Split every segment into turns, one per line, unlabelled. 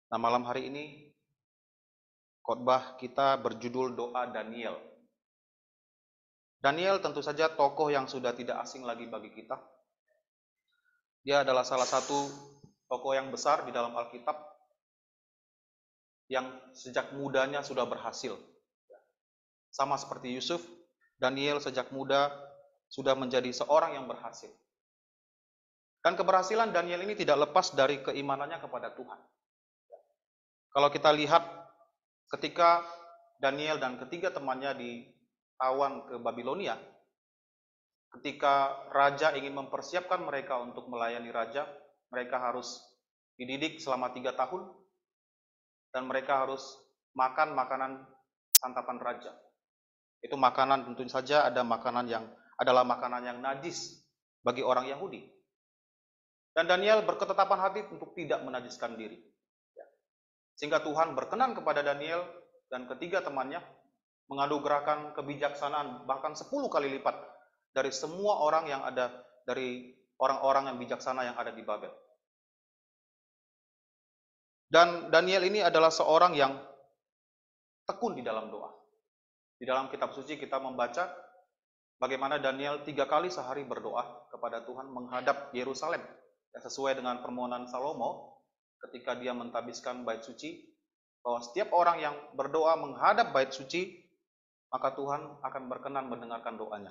Nah, malam hari ini khotbah kita berjudul Doa Daniel. Daniel tentu saja tokoh yang sudah tidak asing lagi bagi kita. Dia adalah salah satu tokoh yang besar di dalam Alkitab yang sejak mudanya sudah berhasil. Sama seperti Yusuf, Daniel sejak muda sudah menjadi seorang yang berhasil. Dan keberhasilan Daniel ini tidak lepas dari keimanannya kepada Tuhan. Kalau kita lihat ketika Daniel dan ketiga temannya ditawan ke Babilonia, ketika raja ingin mempersiapkan mereka untuk melayani raja, mereka harus dididik selama 3 tahun, dan mereka harus makan makanan santapan raja. Itu makanan tentu saja adalah makanan yang najis bagi orang Yahudi. Dan Daniel berketetapan hati untuk tidak menajiskan diri. Sehingga Tuhan berkenan kepada Daniel dan ketiga temannya menganugerahkan kebijaksanaan bahkan 10 kali lipat dari semua orang yang ada, dari orang-orang yang bijaksana yang ada di Babel. Dan Daniel ini adalah seorang yang tekun di dalam doa. Di dalam kitab suci kita membaca bagaimana Daniel 3 kali sehari berdoa kepada Tuhan menghadap Yerusalem, sesuai dengan permohonan Salomo ketika dia mentahbiskan bait suci, bahwa setiap orang yang berdoa menghadap bait suci, maka Tuhan akan berkenan mendengarkan doanya.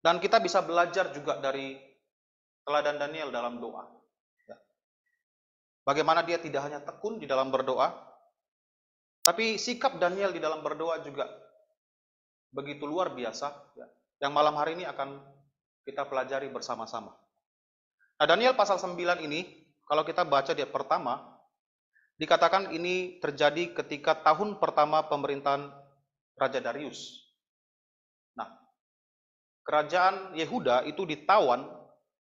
Dan kita bisa belajar juga dari teladan Daniel dalam doa. Bagaimana dia tidak hanya tekun di dalam berdoa, tapi sikap Daniel di dalam berdoa juga begitu luar biasa, yang malam hari ini akan kita pelajari bersama-sama. Nah, Daniel pasal 9 ini, kalau kita baca di pertama, dikatakan ini terjadi ketika tahun pertama pemerintahan Raja Darius. Nah, kerajaan Yehuda itu ditawan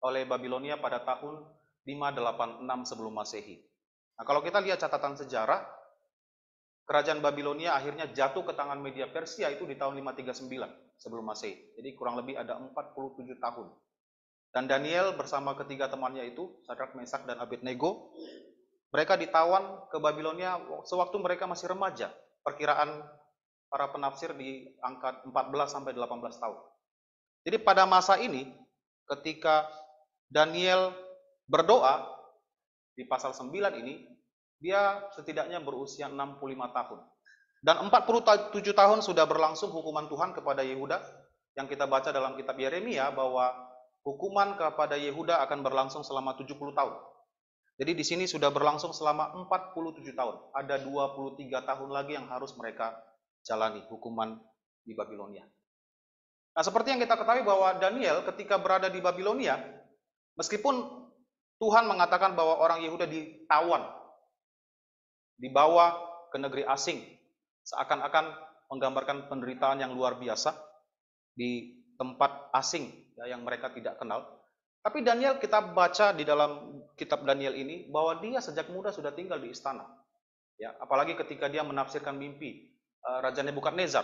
oleh Babilonia pada tahun 586 sebelum Masehi. Nah, kalau kita lihat catatan sejarah, kerajaan Babilonia akhirnya jatuh ke tangan Media Persia itu di tahun 539 sebelum Masehi. Jadi kurang lebih ada 47 tahun. Dan Daniel bersama ketiga temannya itu, Sadrak, Mesak, dan Abednego, mereka ditawan ke Babilonia sewaktu mereka masih remaja. Perkiraan para penafsir di angka 14 sampai 18 tahun. Jadi pada masa ini, ketika Daniel berdoa di pasal 9 ini, dia setidaknya berusia 65 tahun. Dan 47 tahun sudah berlangsung hukuman Tuhan kepada Yehuda, yang kita baca dalam kitab Yeremia bahwa hukuman kepada Yehuda akan berlangsung selama 70 tahun. Jadi di sini sudah berlangsung selama 47 tahun. Ada 23 tahun lagi yang harus mereka jalani hukuman di Babilonia. Nah, seperti yang kita ketahui bahwa Daniel ketika berada di Babilonia, meskipun Tuhan mengatakan bahwa orang Yehuda ditawan, dibawa ke negeri asing, seakan-akan menggambarkan penderitaan yang luar biasa di tempat asing yang mereka tidak kenal. Tapi Daniel, kita baca di dalam kitab Daniel ini bahwa dia sejak muda sudah tinggal di istana. Ya, apalagi ketika dia menafsirkan mimpi Raja Nebukadnezar.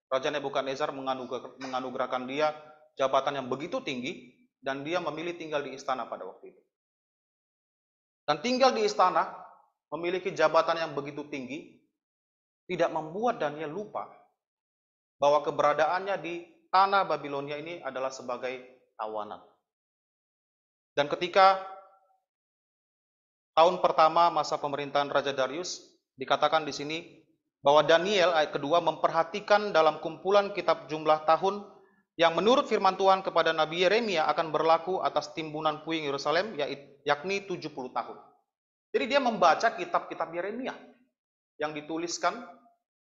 Raja Nebukadnezar menganugerahkan dia jabatan yang begitu tinggi dan dia memilih tinggal di istana pada waktu itu. Dan tinggal di istana, memiliki jabatan yang begitu tinggi, tidak membuat Daniel lupa bahwa keberadaannya di tanah Babilonia ini adalah sebagai tawanan. Dan ketika tahun pertama masa pemerintahan Raja Darius, dikatakan di sini bahwa Daniel ayat kedua memperhatikan dalam kumpulan kitab jumlah tahun yang menurut firman Tuhan kepada Nabi Yeremia akan berlaku atas timbunan puing Yerusalem, yakni 70 tahun. Jadi dia membaca kitab-kitab Yeremia yang dituliskan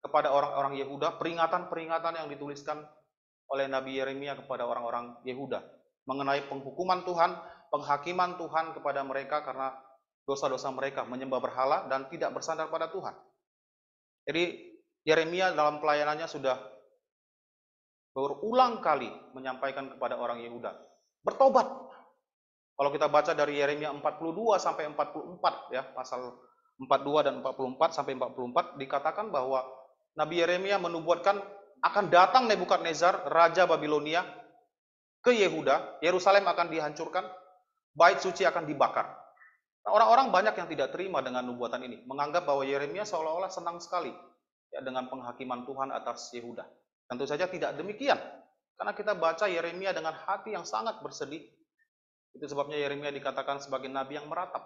kepada orang-orang Yehuda, peringatan-peringatan yang dituliskan oleh Nabi Yeremia kepada orang-orang Yehuda mengenai penghukuman Tuhan, penghakiman Tuhan kepada mereka karena dosa-dosa mereka menyembah berhala dan tidak bersandar pada Tuhan. Jadi Yeremia dalam pelayanannya sudah berulang kali menyampaikan kepada orang Yehuda, bertobat. Kalau kita baca dari Yeremia 42 sampai 44 ya, pasal 42 dan 44 sampai 44 dikatakan bahwa Nabi Yeremia menubuatkan akan datang Nebukadnezar, raja Babilonia ke Yehuda, Yerusalem akan dihancurkan, bait suci akan dibakar. Nah, orang-orang banyak yang tidak terima dengan nubuatan ini, menganggap bahwa Yeremia seolah-olah senang sekali ya, dengan penghakiman Tuhan atas Yehuda. Tentu saja tidak demikian, karena kita baca Yeremia dengan hati yang sangat bersedih. Itu sebabnya Yeremia dikatakan sebagai nabi yang meratap,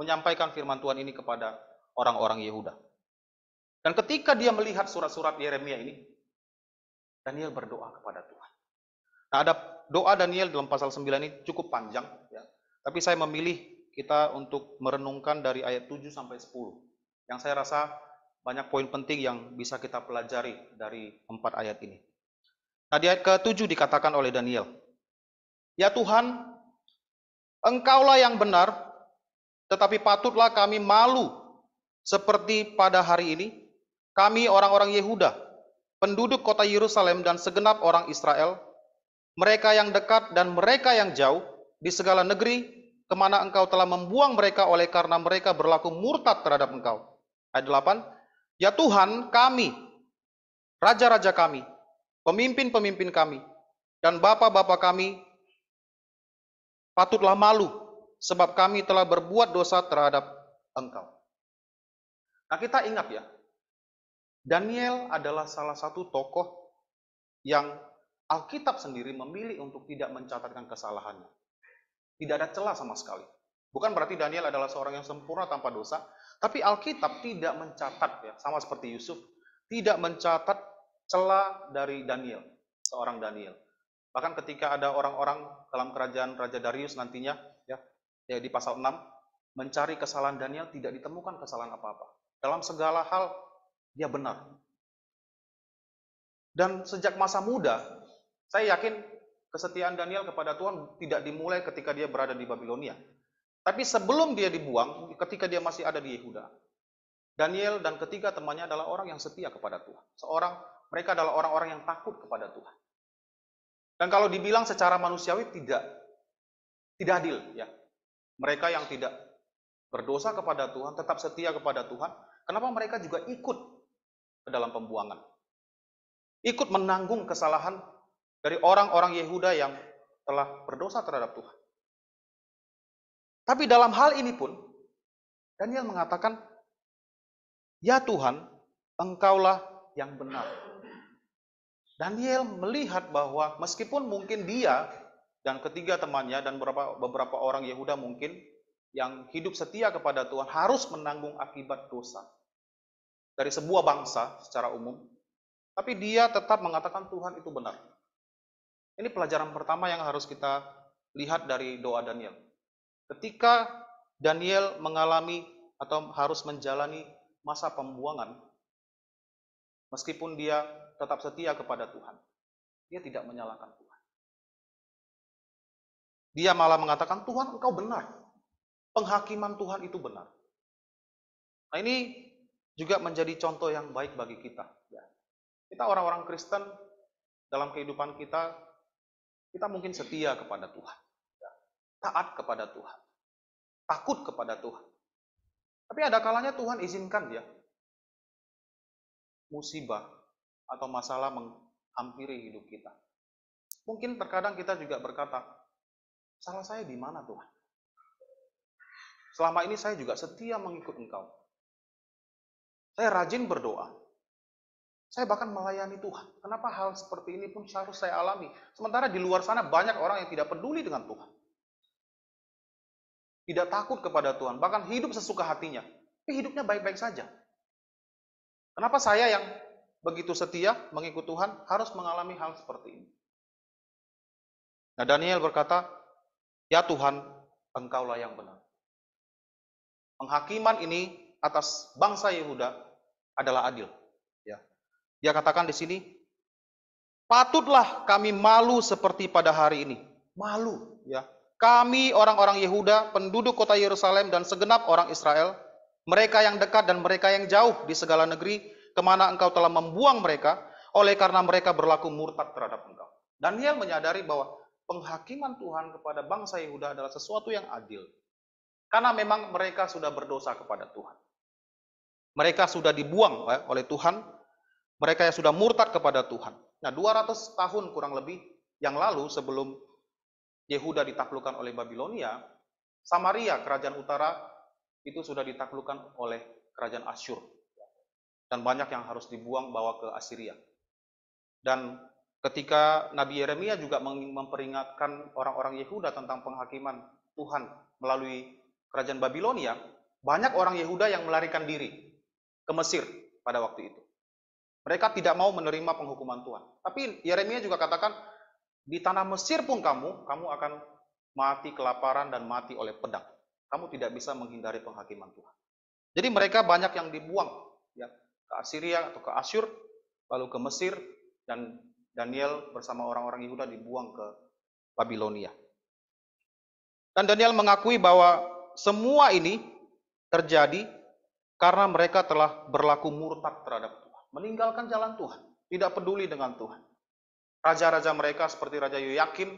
menyampaikan firman Tuhan ini kepada orang-orang Yehuda. Dan ketika dia melihat surat-surat Yeremia ini, Daniel berdoa kepada Tuhan. Nah, ada doa Daniel dalam pasal 9 ini cukup panjang, ya. Tapi saya memilih kita untuk merenungkan dari ayat 7 sampai 10. Yang saya rasa banyak poin penting yang bisa kita pelajari dari 4 ayat ini. Nah, di ayat ke-7 dikatakan oleh Daniel, "Ya Tuhan, Engkaulah yang benar, tetapi patutlah kami malu seperti pada hari ini, kami orang-orang Yehuda, penduduk kota Yerusalem dan segenap orang Israel, mereka yang dekat dan mereka yang jauh, di segala negeri kemana Engkau telah membuang mereka oleh karena mereka berlaku murtad terhadap Engkau." Ayat 8, "Ya Tuhan kami, raja-raja kami, pemimpin-pemimpin kami, dan bapak-bapak kami patutlah malu, sebab kami telah berbuat dosa terhadap Engkau." Nah, kita ingat ya, Daniel adalah salah satu tokoh yang Alkitab sendiri memilih untuk tidak mencatatkan kesalahannya. Tidak ada celah sama sekali. Bukan berarti Daniel adalah seorang yang sempurna tanpa dosa, tapi Alkitab tidak mencatat, ya, sama seperti Yusuf, tidak mencatat celah dari Daniel, seorang Daniel. Bahkan ketika ada orang-orang dalam kerajaan Raja Darius nantinya, ya di pasal 6, mencari kesalahan Daniel, tidak ditemukan kesalahan apa-apa. Dalam segala hal, dia benar. Dan sejak masa muda, saya yakin kesetiaan Daniel kepada Tuhan tidak dimulai ketika dia berada di Babilonia. Tapi sebelum dia dibuang, ketika dia masih ada di Yehuda, Daniel dan ketiga temannya adalah orang yang setia kepada Tuhan. Mereka adalah orang-orang yang takut kepada Tuhan. Dan kalau dibilang secara manusiawi tidak adil, ya. Mereka yang tidak berdosa kepada Tuhan, tetap setia kepada Tuhan, kenapa mereka juga ikut ke dalam pembuangan? Ikut menanggung kesalahan dari orang-orang Yehuda yang telah berdosa terhadap Tuhan. Tapi dalam hal ini pun, Daniel mengatakan, "Ya Tuhan, Engkaulah yang benar." Daniel melihat bahwa meskipun mungkin dia dan ketiga temannya dan beberapa orang Yehuda mungkin yang hidup setia kepada Tuhan harus menanggung akibat dosa dari sebuah bangsa secara umum, tapi dia tetap mengatakan Tuhan itu benar. Ini pelajaran pertama yang harus kita lihat dari doa Daniel. Ketika Daniel mengalami atau harus menjalani masa pembuangan, meskipun dia tetap setia kepada Tuhan, dia tidak menyalahkan Tuhan. Dia malah mengatakan, "Tuhan, Engkau benar. Penghakiman Tuhan itu benar." Nah, ini juga menjadi contoh yang baik bagi kita. Kita orang-orang Kristen, dalam kehidupan kita mungkin setia kepada Tuhan. Taat kepada Tuhan. Takut kepada Tuhan. Tapi ada kalanya Tuhan izinkan ya musibah atau masalah menghampiri hidup kita. Mungkin terkadang kita juga berkata, "Salah saya di mana Tuhan? Selama ini saya juga setia mengikut Engkau. Saya rajin berdoa. Saya bahkan melayani Tuhan. Kenapa hal seperti ini pun harus saya alami? Sementara di luar sana banyak orang yang tidak peduli dengan Tuhan. Tidak takut kepada Tuhan, bahkan hidup sesuka hatinya. Tapi hidupnya baik-baik saja. Kenapa saya yang begitu setia mengikut Tuhan harus mengalami hal seperti ini?" Nah, Daniel berkata, "Ya Tuhan, Engkaulah yang benar." Penghakiman ini atas bangsa Yehuda adalah adil. Ya. Dia katakan di sini, "Patutlah kami malu seperti pada hari ini." Malu, ya. Kami orang-orang Yehuda, penduduk kota Yerusalem dan segenap orang Israel, mereka yang dekat dan mereka yang jauh di segala negeri, kemana Engkau telah membuang mereka, oleh karena mereka berlaku murtad terhadap Engkau. Daniel menyadari bahwa penghakiman Tuhan kepada bangsa Yehuda adalah sesuatu yang adil. Karena memang mereka sudah berdosa kepada Tuhan. Mereka sudah dibuang oleh Tuhan, mereka yang sudah murtad kepada Tuhan. Nah, 200 tahun kurang lebih yang lalu sebelum Yehuda ditaklukkan oleh Babilonia, Samaria, kerajaan utara, itu sudah ditaklukkan oleh kerajaan Asyur. Dan banyak yang harus dibuang bawa ke Assyria. Dan ketika Nabi Yeremia juga memperingatkan orang-orang Yehuda tentang penghakiman Tuhan melalui kerajaan Babilonia, banyak orang Yehuda yang melarikan diri ke Mesir pada waktu itu. Mereka tidak mau menerima penghukuman Tuhan. Tapi Yeremia juga katakan, di tanah Mesir pun kamu akan mati kelaparan dan mati oleh pedang. Kamu tidak bisa menghindari penghakiman Tuhan. Jadi mereka banyak yang dibuang, ya, ke Assyria atau ke Asyur, lalu ke Mesir, dan Daniel bersama orang-orang Yehuda dibuang ke Babilonia. Dan Daniel mengakui bahwa semua ini terjadi karena mereka telah berlaku murtad terhadap Tuhan, meninggalkan jalan Tuhan, tidak peduli dengan Tuhan. Raja-raja mereka seperti Raja Yoyakin,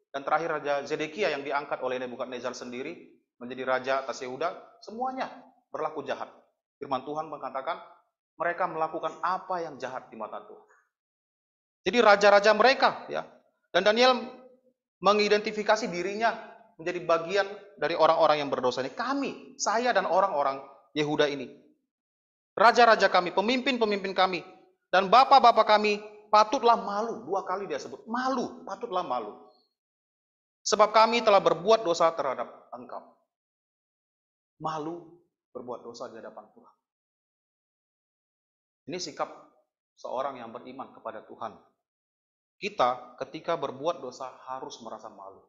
dan terakhir Raja Zedekia yang diangkat oleh Nebukadnezar sendiri menjadi raja atas Yehuda, semuanya berlaku jahat. Firman Tuhan mengatakan mereka melakukan apa yang jahat di mata Tuhan. Jadi raja-raja mereka, ya. Dan Daniel mengidentifikasi dirinya menjadi bagian dari orang-orang yang berdosa ini. Kami, saya dan orang-orang Yehuda ini. Raja-raja kami, pemimpin-pemimpin kami, dan bapak-bapak kami patutlah malu. 2 kali dia sebut, malu, patutlah malu. Sebab kami telah berbuat dosa terhadap engkau. Malu berbuat dosa di hadapan Tuhan. Ini sikap seorang yang beriman kepada Tuhan. Kita ketika berbuat dosa harus merasa malu.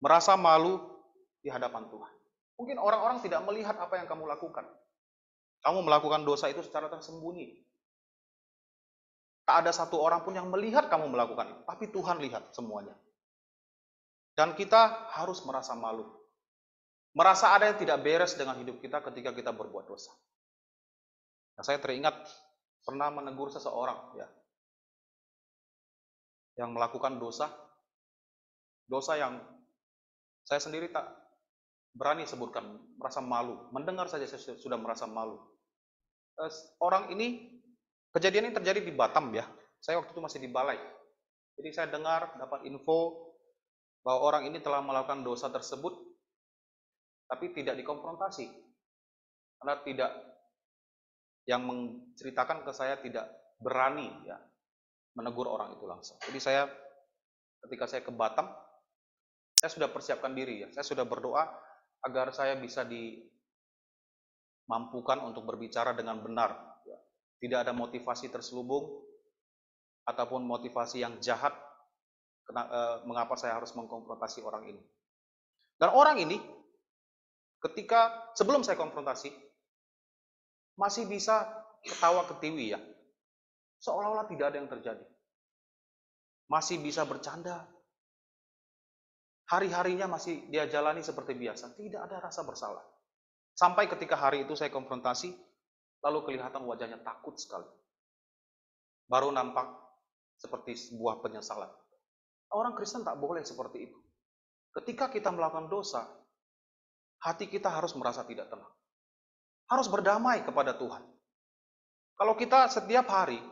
Merasa malu di hadapan Tuhan. Mungkin orang-orang tidak melihat apa yang kamu lakukan. Kamu melakukan dosa itu secara tersembunyi. Tak ada satu orang pun yang melihat kamu melakukan itu. Tapi Tuhan lihat semuanya. Dan kita harus merasa malu. Merasa ada yang tidak beres dengan hidup kita ketika kita berbuat dosa. Nah, saya teringat pernah menegur seseorang, ya, yang melakukan dosa yang saya sendiri tak berani sebutkan, merasa malu. Mendengar saja saya sudah merasa malu. Orang ini, kejadian ini terjadi di Batam, ya. Saya waktu itu masih di balai. Jadi saya dengar, dapat info bahwa orang ini telah melakukan dosa tersebut, tapi tidak dikonfrontasi. Karena tidak, yang menceritakan ke saya tidak berani, ya, menegur orang itu langsung. Jadi ketika saya ke Batam, saya sudah persiapkan diri, ya. Saya sudah berdoa agar saya bisa dimampukan untuk berbicara dengan benar, ya. Tidak ada motivasi terselubung ataupun motivasi yang jahat. Mengapa saya harus mengkonfrontasi orang ini? Dan orang ini, ketika sebelum saya konfrontasi, masih bisa ketawa ketiwi, ya, seolah-olah tidak ada yang terjadi. Masih bisa bercanda. Hari-harinya masih dia jalani seperti biasa, tidak ada rasa bersalah. Sampai ketika hari itu saya konfrontasi, lalu kelihatan wajahnya takut sekali. Baru nampak seperti sebuah penyesalan. Orang Kristen tak boleh seperti itu. Ketika kita melakukan dosa, hati kita harus merasa tidak tenang. Harus berdamai kepada Tuhan. Kalau kita setiap hari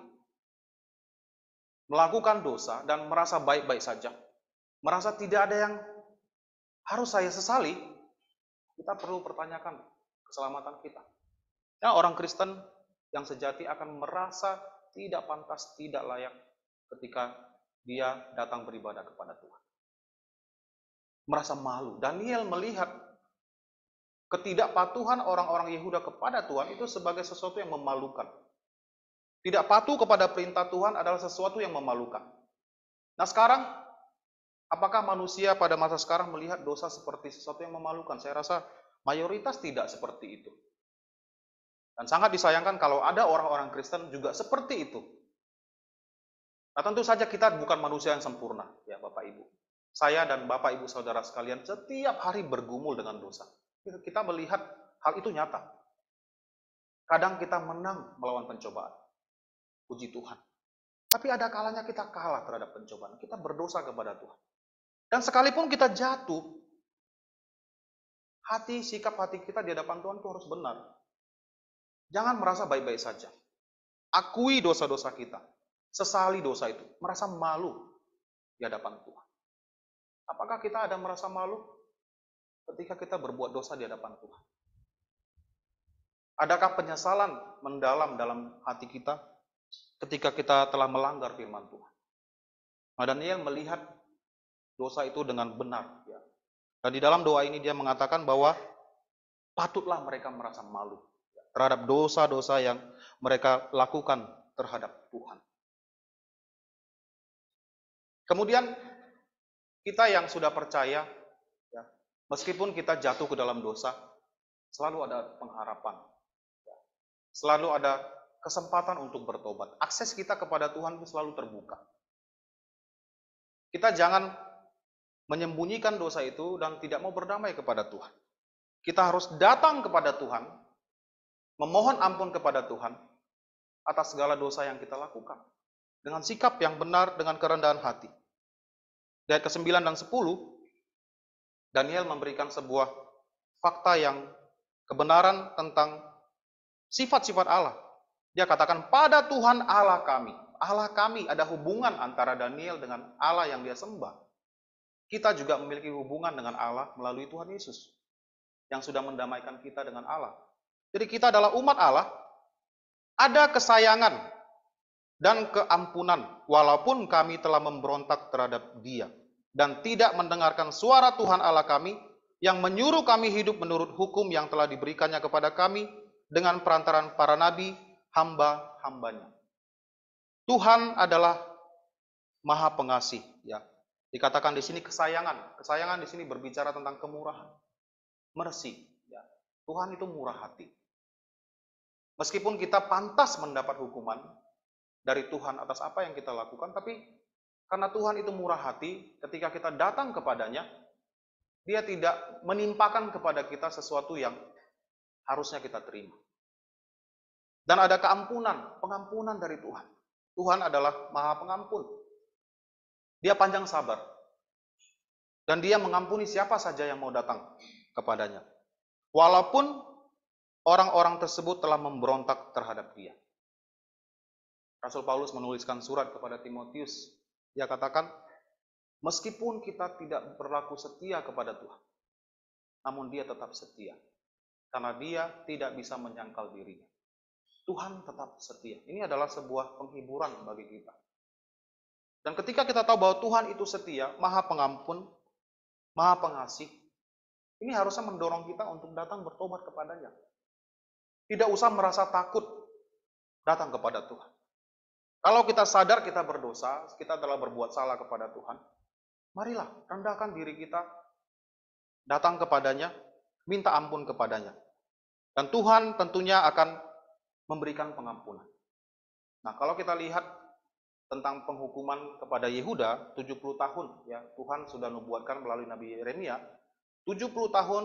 melakukan dosa dan merasa baik-baik saja, merasa tidak ada yang harus saya sesali, kita perlu pertanyakan keselamatan kita. Ya, orang Kristen yang sejati akan merasa tidak pantas, tidak layak ketika dia datang beribadah kepada Tuhan. Merasa malu. Daniel melihat ketidakpatuhan orang-orang Yehuda kepada Tuhan itu sebagai sesuatu yang memalukan. Tidak patuh kepada perintah Tuhan adalah sesuatu yang memalukan. Nah sekarang, apakah manusia pada masa sekarang melihat dosa seperti sesuatu yang memalukan? Saya rasa mayoritas tidak seperti itu. Dan sangat disayangkan kalau ada orang-orang Kristen juga seperti itu. Nah tentu saja kita bukan manusia yang sempurna, ya Bapak Ibu. Saya dan Bapak Ibu Saudara sekalian setiap hari bergumul dengan dosa. Kita melihat hal itu nyata. Kadang kita menang melawan pencobaan. Puji Tuhan. Tapi ada kalanya kita kalah terhadap pencobaan. Kita berdosa kepada Tuhan. Dan sekalipun kita jatuh, sikap hati kita di hadapan Tuhan itu harus benar. Jangan merasa baik-baik saja. Akui dosa-dosa kita. Sesali dosa itu. Merasa malu di hadapan Tuhan. Apakah kita ada merasa malu ketika kita berbuat dosa di hadapan Tuhan? Adakah penyesalan mendalam dalam hati kita ketika kita telah melanggar firman Tuhan? Nah, Daniel melihat dosa itu dengan benar. Ya. Dan di dalam doa ini dia mengatakan bahwa patutlah mereka merasa malu terhadap dosa-dosa yang mereka lakukan terhadap Tuhan. Kemudian kita yang sudah percaya, ya, meskipun kita jatuh ke dalam dosa, selalu ada pengharapan. Ya. Selalu ada kesempatan untuk bertobat. Akses kita kepada Tuhan itu selalu terbuka. Kita jangan menyembunyikan dosa itu dan tidak mau berdamai kepada Tuhan. Kita harus datang kepada Tuhan, memohon ampun kepada Tuhan atas segala dosa yang kita lakukan. Dengan sikap yang benar, dengan kerendahan hati. Di ayat ke-9 dan 10, Daniel memberikan sebuah fakta yang kebenaran tentang sifat-sifat Allah. Dia katakan, pada Tuhan Allah kami. Allah kami, ada hubungan antara Daniel dengan Allah yang dia sembah. Kita juga memiliki hubungan dengan Allah melalui Tuhan Yesus, yang sudah mendamaikan kita dengan Allah. Jadi kita adalah umat Allah, ada kesayangan dan keampunan, walaupun kami telah memberontak terhadap Dia dan tidak mendengarkan suara Tuhan Allah kami yang menyuruh kami hidup menurut hukum yang telah diberikannya kepada kami dengan perantaran para nabi, hamba-hambanya. Tuhan adalah Maha Pengasih, ya. Dikatakan di sini kesayangan. Kesayangan di sini berbicara tentang kemurahan, mercy, ya. Tuhan itu murah hati. Meskipun kita pantas mendapat hukuman dari Tuhan atas apa yang kita lakukan, tapi karena Tuhan itu murah hati, ketika kita datang kepadanya, Dia tidak menimpakan kepada kita sesuatu yang harusnya kita terima. Dan ada keampunan, pengampunan dari Tuhan. Tuhan adalah Maha Pengampun. Dia panjang sabar. Dan Dia mengampuni siapa saja yang mau datang kepadanya. Walaupun orang-orang tersebut telah memberontak terhadap Dia. Rasul Paulus menuliskan surat kepada Timotius. Dia katakan, meskipun kita tidak berlaku setia kepada Tuhan, namun Dia tetap setia. Karena Dia tidak bisa menyangkal dirinya. Tuhan tetap setia. Ini adalah sebuah penghiburan bagi kita. Dan ketika kita tahu bahwa Tuhan itu setia, Maha Pengampun, Maha Pengasih, ini harusnya mendorong kita untuk datang bertobat kepadanya. Tidak usah merasa takut datang kepada Tuhan. Kalau kita sadar kita berdosa, kita telah berbuat salah kepada Tuhan, marilah rendahkan diri kita, datang kepadanya, minta ampun kepadanya. Dan Tuhan tentunya akan memberikan pengampunan. Nah, kalau kita lihat tentang penghukuman kepada Yehuda, 70 tahun, ya, Tuhan sudah nubuatkan melalui Nabi Yeremia, 70 tahun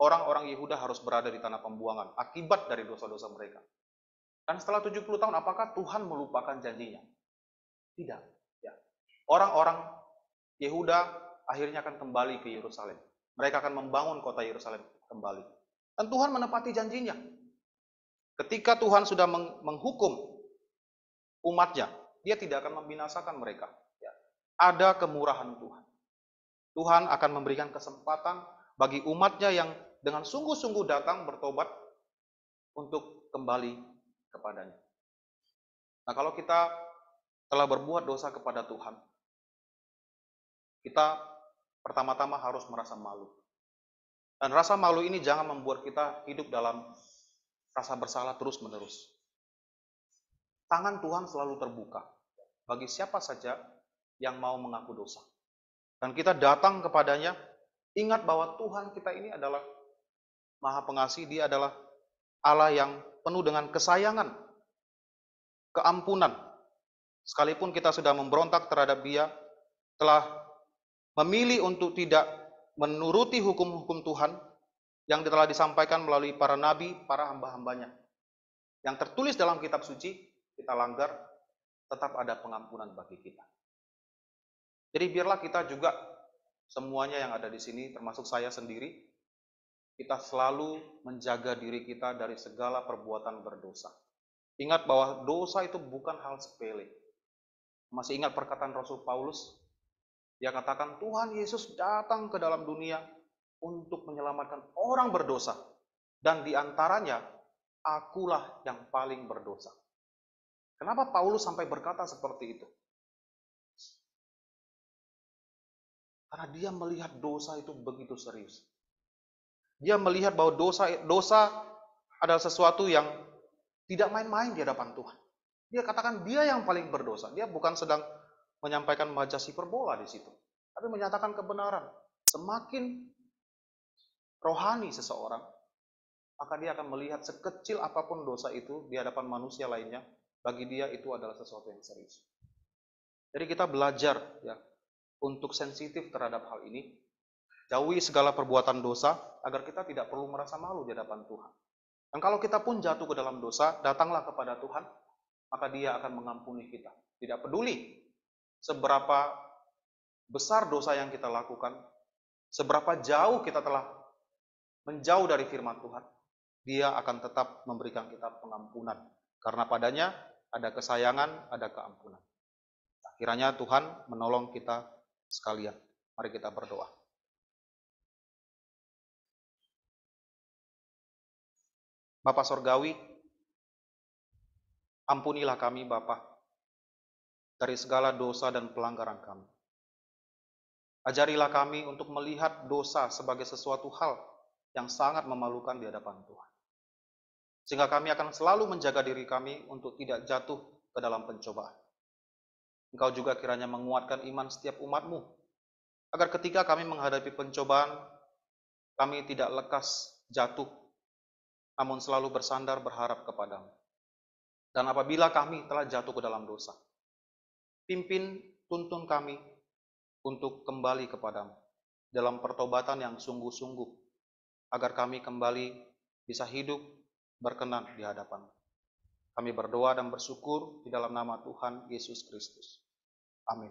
orang-orang Yehuda harus berada di tanah pembuangan, akibat dari dosa-dosa mereka. Dan setelah 70 tahun, apakah Tuhan melupakan janjinya? Tidak. Ya. Orang-orang Yehuda akhirnya akan kembali ke Yerusalem. Mereka akan membangun kota Yerusalem kembali. Dan Tuhan menepati janjinya. Ketika Tuhan sudah menghukum umatnya, Dia tidak akan membinasakan mereka. Ya. Ada kemurahan Tuhan. Tuhan akan memberikan kesempatan bagi umatnya yang dengan sungguh-sungguh datang bertobat untuk kembali kepadanya. Nah, kalau kita telah berbuat dosa kepada Tuhan, kita pertama-tama harus merasa malu. Dan rasa malu ini jangan membuat kita hidup dalam rasa bersalah terus-menerus. Tangan Tuhan selalu terbuka bagi siapa saja yang mau mengaku dosa. Dan kita datang kepadanya, ingat bahwa Tuhan kita ini adalah Maha Pengasih, Dia adalah Allah yang penuh dengan kesayangan, keampunan. Sekalipun kita sudah memberontak terhadap Dia, telah memilih untuk tidak menuruti hukum-hukum Tuhan yang telah disampaikan melalui para nabi, para hamba-hambanya. Yang tertulis dalam kitab suci, kita langgar, tetap ada pengampunan bagi kita. Jadi biarlah kita juga, semuanya yang ada di sini, termasuk saya sendiri, kita selalu menjaga diri kita dari segala perbuatan berdosa. Ingat bahwa dosa itu bukan hal sepele. Masih ingat perkataan Rasul Paulus? Dia katakan, Tuhan Yesus datang ke dalam dunia untuk menyelamatkan orang berdosa. Dan di antaranya, akulah yang paling berdosa. Kenapa Paulus sampai berkata seperti itu? Karena dia melihat dosa itu begitu serius. Dia melihat bahwa dosa adalah sesuatu yang tidak main-main di hadapan Tuhan. Dia katakan dia yang paling berdosa. Dia bukan sedang menyampaikan majas hiperbola di situ, tapi menyatakan kebenaran. Semakin rohani seseorang, maka dia akan melihat sekecil apapun dosa itu di hadapan manusia lainnya, bagi dia itu adalah sesuatu yang serius. Jadi kita belajar ya untuk sensitif terhadap hal ini, jauhi segala perbuatan dosa agar kita tidak perlu merasa malu di hadapan Tuhan. Dan kalau kita pun jatuh ke dalam dosa, datanglah kepada Tuhan, maka Dia akan mengampuni kita. Tidak peduli seberapa besar dosa yang kita lakukan, seberapa jauh kita telah menjauh dari firman Tuhan, Dia akan tetap memberikan kita pengampunan. Karena padanya ada kesayangan, ada keampunan. Kiranya Tuhan menolong kita sekalian. Mari kita berdoa. Bapa Sorgawi, ampunilah kami Bapa dari segala dosa dan pelanggaran kami. Ajarilah kami untuk melihat dosa sebagai sesuatu hal yang sangat memalukan di hadapan Tuhan. Sehingga kami akan selalu menjaga diri kami untuk tidak jatuh ke dalam pencobaan. Engkau juga kiranya menguatkan iman setiap umat-Mu, agar ketika kami menghadapi pencobaan, kami tidak lekas jatuh, namun selalu bersandar berharap kepadamu. Dan apabila kami telah jatuh ke dalam dosa, pimpin, tuntun kami untuk kembali kepadamu dalam pertobatan yang sungguh-sungguh, agar kami kembali bisa hidup berkenan di hadapan-Mu. Kami berdoa dan bersyukur di dalam nama Tuhan Yesus Kristus. Amin.